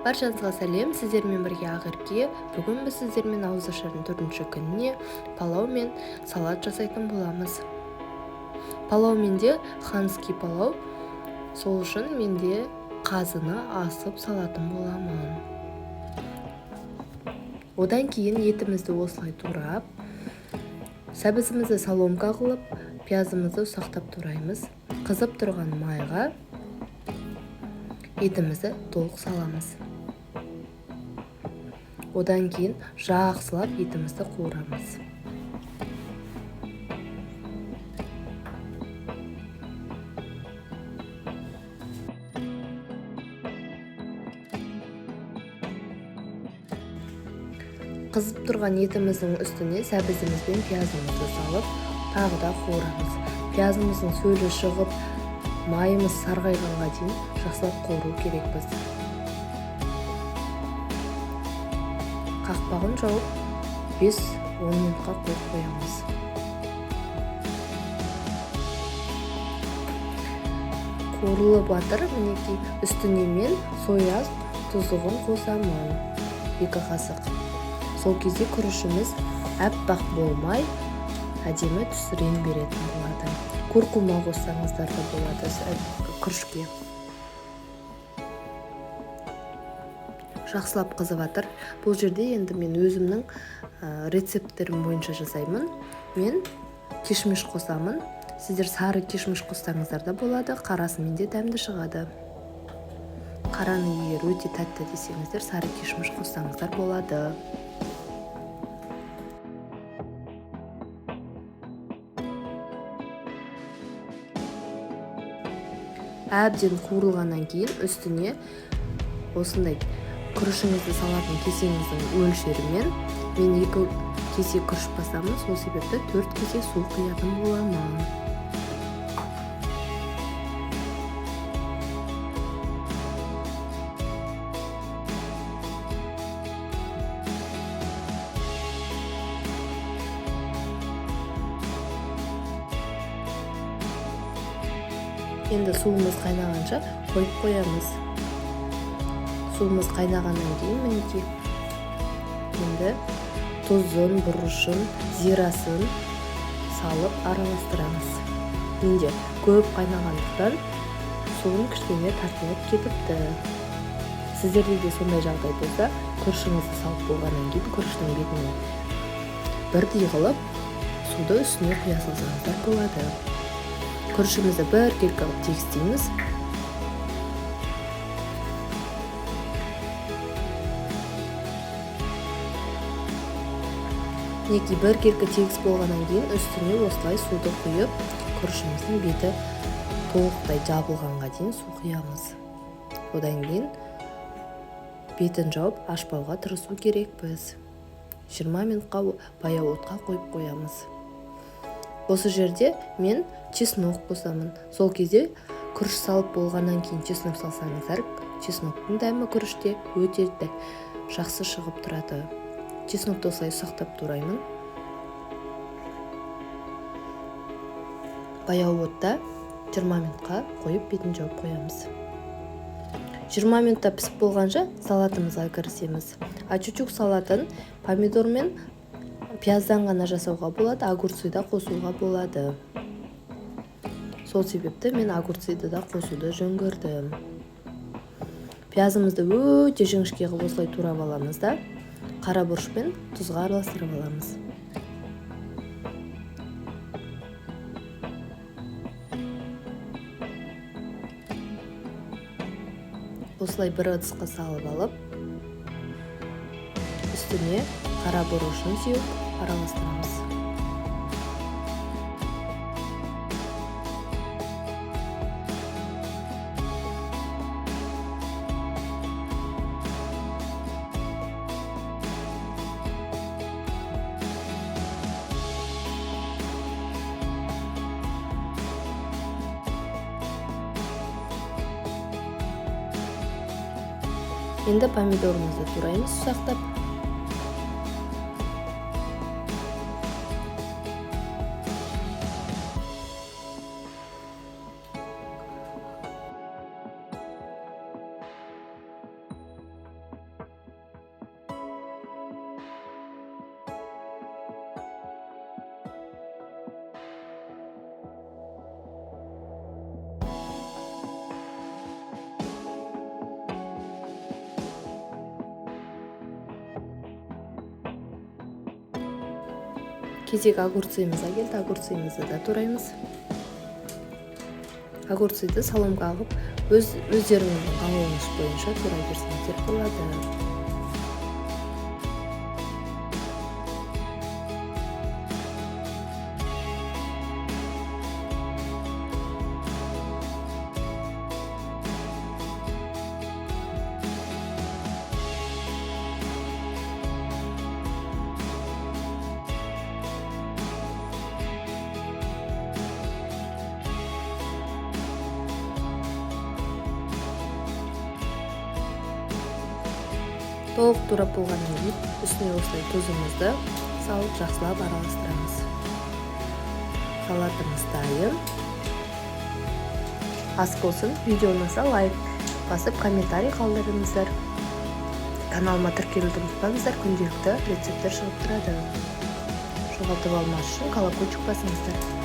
Баршаңызға сәлем, сіздермен бірге Ақерке. Бүгін біз сіздермен ауызашардың 4-ші күніне палау мен салат жасайтын боламыз. Палау менде ханский палау, сол үшін менде қазыны асып салатын боламын. Одан кейін етімізді осылай турап, сәбізімізді соломка қылып, пиязымызды ұсақтап тураймыз. Қызып тұрған майға етімізді толық саламыз. Одан кейін жақсылап етімізді қуырамыз. Қызып тұрған етіміздің үстіне сәбізіміз бен пиязымызды салып, тағы да қуырамыз. Пиязымыздың сөлі шығып, майымыз сарғайғанға дейін жақсылап қуыру керекпіз. Қақпағын жауып 5-10 минутқа қойып қоямыз. Қуырылып жатыр, мінекей үстіне мен соя тұздығын қосамын, 2 қасық. Сол кезде күрішіміз әппақ болмай, әдемі түс рең беретін болады. Куркума қоссаңыздар да болады күрішке. Жақсылап қызып жатыр. Бұл жерде енді мен өзімнің рецепттерім бойынша жасаймын. Мен кишмиш қосамын. Сіздер сары кишмиш қоссаңыздар да болады, қарасымен де дәмді шығады. Қараны егер өте тәтті десеңіздер, сары кишмиш қоссаңыздар болады. Әбден қуырылғаннан кейін үстіне осындай күрішіңізді салатын кесеңіздің өлшерімен мен 2 кесе күріш басамын, сол себепті 4 кесе су құятын боламын. Енді суымыз қайнағанша қойып қоямыз. Суымыз қайнағаннан кейін мінекей енді тұзын, бұрышын, зирасын салып араластырамыз. Менде көп қайнағандықтан суын кішкене тартылып кетіпті. Сіздерде де сондай жағдай болса, күрішіңізді салып болғаннан кейін күріштің бетіне бірдей қылып суды үстіне құя салсаңыздар болады. Күрішімізді біркелкі қылып тегістейміз. Мінекей біркелкі тегіс болғаннан кейін үстіне осылай суды құйып, күрішіміздің беті толықтай жабылғанға дейін су құямыз. Одан кейін бетін жауып ашпауға тырысу керекпіз. 20 минутқа баяу отқа қойып қоямыз. Осы жерде мен чеснок қосамын. Сол кезде күріш салып болғаннан кейін чеснок салсаңыздар, чесноктың дәмі күріште өте жақсы шығып тұрады. Чеснокты осылай ұсақтап тураймын. Баяу отта 20 минутқа қойып бетін жауып қоямыз. 20 минутта пісіп болғанша салатымызға кірісеміз. Ачучук салатын помидор мен пияздан ғана жасауға болады, огурцыйды қосуға болады. Сол себепті мен огурцыйды да қосуды жөн көрдім. Пиязымызды өте жіңішке қылып осылай турап аламыз да, қара бұрыш пен тұзға араластырып аламыз. Осылай бір ыдысқа салып алып, үстіне қара бұрышын сеуіп араластырамыз. Енді помидорымызды тураймыз ұсақтап. кезек огурцыйымызга келди. Огурцыйымызды да турайбыз. Огурцыйды саломга агып, өздөрүңүздүн каалооңуз боюнча турай берсеңиздер болот. Толук турап болгондон кийин үстүнө осылай тузубузду салып жакшылап аралаштырабыз. Салатыбыз дайын. Ас болсун, видео унаса лайк басып, комментарий калтырыңыздар. Каналыма тиркелүүнү унутпаңыздар, күндөлүктүү рецепттер чыгып турат. Жоголтуп алмаш үчүн колокольчик басыңыздар.